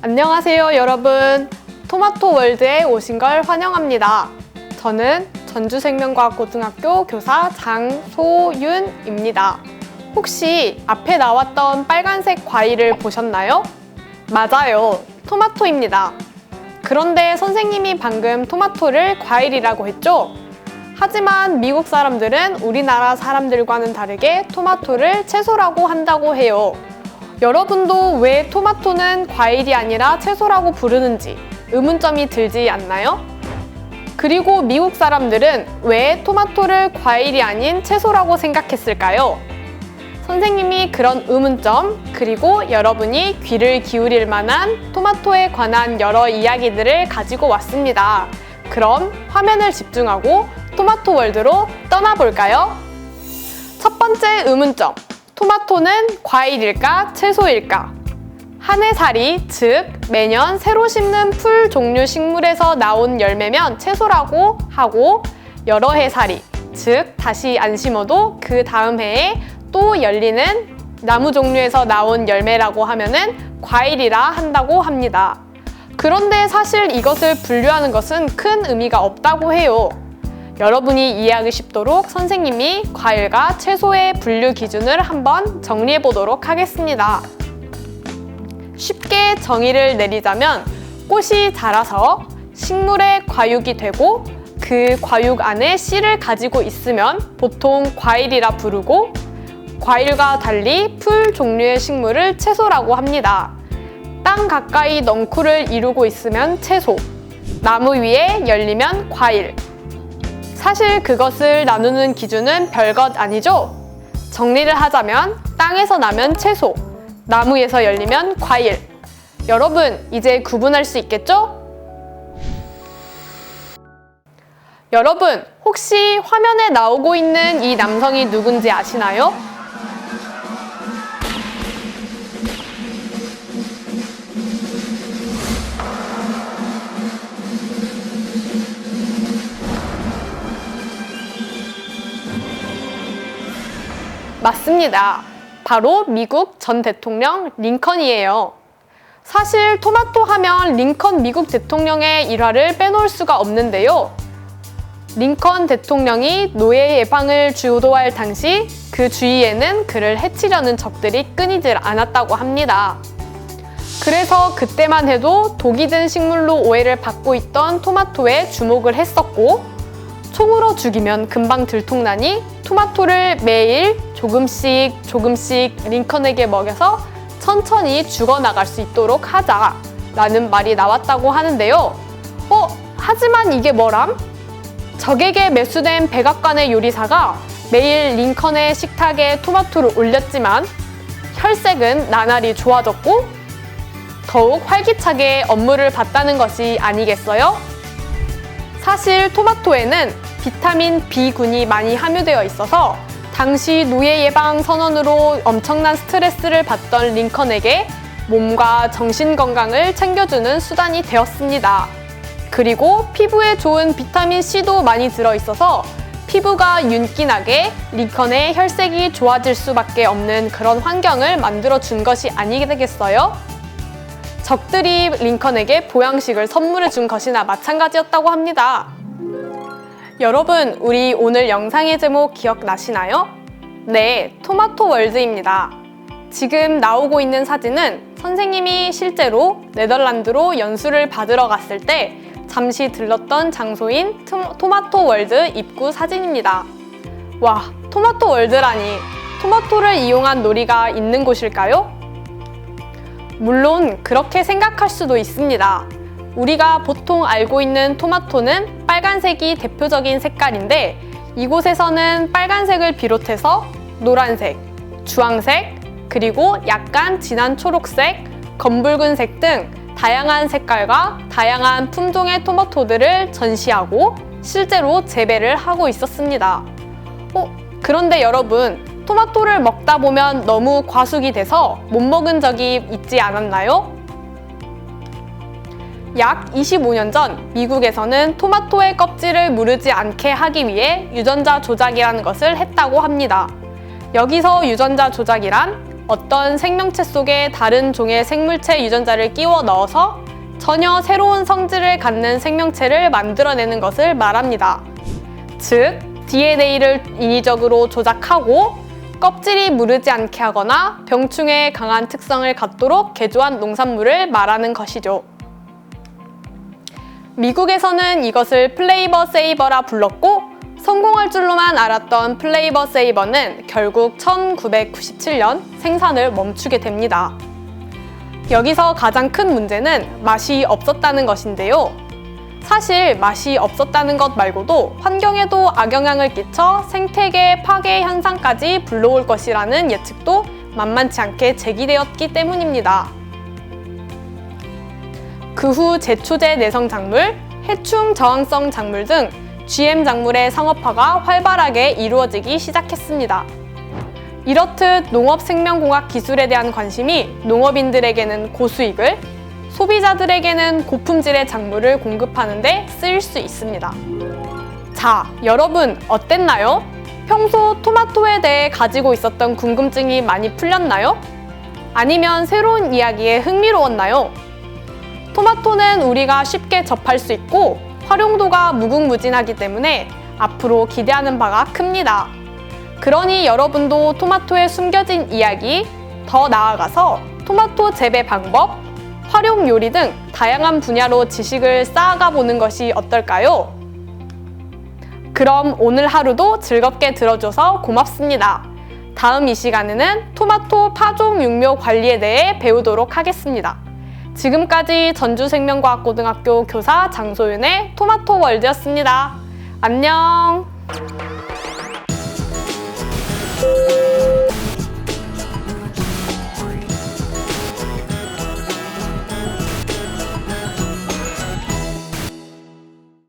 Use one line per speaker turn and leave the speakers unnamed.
안녕하세요, 여러분. 토마토 월드에 오신 걸 환영합니다. 저는 전주생명과학고등학교 교사 장소윤입니다. 혹시 앞에 나왔던 빨간색 과일을 보셨나요? 맞아요, 토마토입니다. 그런데 선생님이 방금 토마토를 과일이라고 했죠? 하지만 미국 사람들은 우리나라 사람들과는 다르게 토마토를 채소라고 한다고 해요. 여러분도 왜 토마토는 과일이 아니라 채소라고 부르는지 의문점이 들지 않나요? 그리고 미국 사람들은 왜 토마토를 과일이 아닌 채소라고 생각했을까요? 선생님이 그런 의문점, 그리고 여러분이 귀를 기울일 만한 토마토에 관한 여러 이야기들을 가지고 왔습니다. 그럼 화면을 집중하고 토마토 월드로 떠나볼까요? 첫 번째 의문점. 토마토는 과일일까, 채소일까? 한 해살이, 즉 매년 새로 심는 풀 종류 식물에서 나온 열매면 채소라고 하고, 여러 해살이, 즉 다시 안 심어도 그 다음 해에 또 열리는 나무 종류에서 나온 열매라고 하면은 과일이라 한다고 합니다. 그런데 사실 이것을 분류하는 것은 큰 의미가 없다고 해요. 여러분이 이해하기 쉽도록 선생님이 과일과 채소의 분류 기준을 한번 정리해 보도록 하겠습니다. 쉽게 정의를 내리자면 꽃이 자라서 식물의 과육이 되고 그 과육 안에 씨를 가지고 있으면 보통 과일이라 부르고, 과일과 달리 풀 종류의 식물을 채소라고 합니다. 땅 가까이 넝쿨을 이루고 있으면 채소, 나무 위에 열리면 과일. 사실 그것을 나누는 기준은 별것 아니죠? 정리를 하자면 땅에서 나면 채소, 나무에서 열리면 과일. 여러분, 이제 구분할 수 있겠죠? 여러분, 혹시 화면에 나오고 있는 이 남성이 누군지 아시나요? 맞습니다. 바로 미국 전 대통령 링컨이에요. 사실 토마토 하면 링컨 미국 대통령의 일화를 빼놓을 수가 없는데요. 링컨 대통령이 노예 예방을 주도할 당시 그 주위에는 그를 해치려는 적들이 끊이질 않았다고 합니다. 그래서 그때만 해도 독이 든 식물로 오해를 받고 있던 토마토에 주목을 했었고, 총으로 죽이면 금방 들통나니 토마토를 매일 조금씩 링컨에게 먹여서 천천히 죽어나갈 수 있도록 하자라는 말이 나왔다고 하는데요. 하지만 이게 뭐람? 적에게 매수된 백악관의 요리사가 매일 링컨의 식탁에 토마토를 올렸지만 혈색은 나날이 좋아졌고 더욱 활기차게 업무를 봤다는 것이 아니겠어요? 사실 토마토에는 비타민 B군이 많이 함유되어 있어서 당시 노예 예방 선언으로 엄청난 스트레스를 받던 링컨에게 몸과 정신 건강을 챙겨주는 수단이 되었습니다. 그리고 피부에 좋은 비타민 C도 많이 들어있어서 피부가 윤기나게 링컨의 혈색이 좋아질 수밖에 없는 그런 환경을 만들어준 것이 아니겠어요? 적들이 링컨에게 보양식을 선물해 준 것이나 마찬가지였다고 합니다. 여러분, 우리 오늘 영상의 제목 기억나시나요? 네, 토마토 월드입니다. 지금 나오고 있는 사진은 선생님이 실제로 네덜란드로 연수를 받으러 갔을 때 잠시 들렀던 장소인 토마토 월드 입구 사진입니다. 와, 토마토 월드라니, 토마토를 이용한 놀이가 있는 곳일까요? 물론 그렇게 생각할 수도 있습니다. 우리가 보통 알고 있는 토마토는 빨간색이 대표적인 색깔인데, 이곳에서는 빨간색을 비롯해서 노란색, 주황색, 그리고 약간 진한 초록색, 검붉은색 등 다양한 색깔과 다양한 품종의 토마토들을 전시하고 실제로 재배를 하고 있었습니다. 그런데 여러분, 토마토를 먹다 보면 너무 과숙이 돼서 못 먹은 적이 있지 않았나요? 약 25년 전 미국에서는 토마토의 껍질을 무르지 않게 하기 위해 유전자 조작이라는 것을 했다고 합니다. 여기서 유전자 조작이란 어떤 생명체 속에 다른 종의 생물체 유전자를 끼워 넣어서 전혀 새로운 성질을 갖는 생명체를 만들어내는 것을 말합니다. 즉, DNA를 인위적으로 조작하고 껍질이 무르지 않게 하거나 병충해에 강한 특성을 갖도록 개조한 농산물을 말하는 것이죠. 미국에서는 이것을 플레이버 세이버라 불렀고, 성공할 줄로만 알았던 플레이버 세이버는 결국 1997년 생산을 멈추게 됩니다. 여기서 가장 큰 문제는 맛이 없었다는 것인데요. 사실 맛이 없었다는 것 말고도 환경에도 악영향을 끼쳐 생태계 파괴 현상까지 불러올 것이라는 예측도 만만치 않게 제기되었기 때문입니다. 그 후 제초제 내성 작물, 해충 저항성 작물 등 GM 작물의 상업화가 활발하게 이루어지기 시작했습니다. 이렇듯 농업생명공학 기술에 대한 관심이 농업인들에게는 고수익을, 소비자들에게는 고품질의 작물을 공급하는 데 쓰일 수 있습니다. 자, 여러분 어땠나요? 평소 토마토에 대해 가지고 있었던 궁금증이 많이 풀렸나요? 아니면 새로운 이야기에 흥미로웠나요? 토마토는 우리가 쉽게 접할 수 있고 활용도가 무궁무진하기 때문에 앞으로 기대하는 바가 큽니다. 그러니 여러분도 토마토에 숨겨진 이야기, 더 나아가서 토마토 재배 방법, 활용 요리 등 다양한 분야로 지식을 쌓아가 보는 것이 어떨까요? 그럼 오늘 하루도 즐겁게 들어줘서 고맙습니다. 다음 이 시간에는 토마토 파종 육묘 관리에 대해 배우도록 하겠습니다. 지금까지 전주생명과학고등학교 교사 장소윤의 토마토 월드였습니다. 안녕!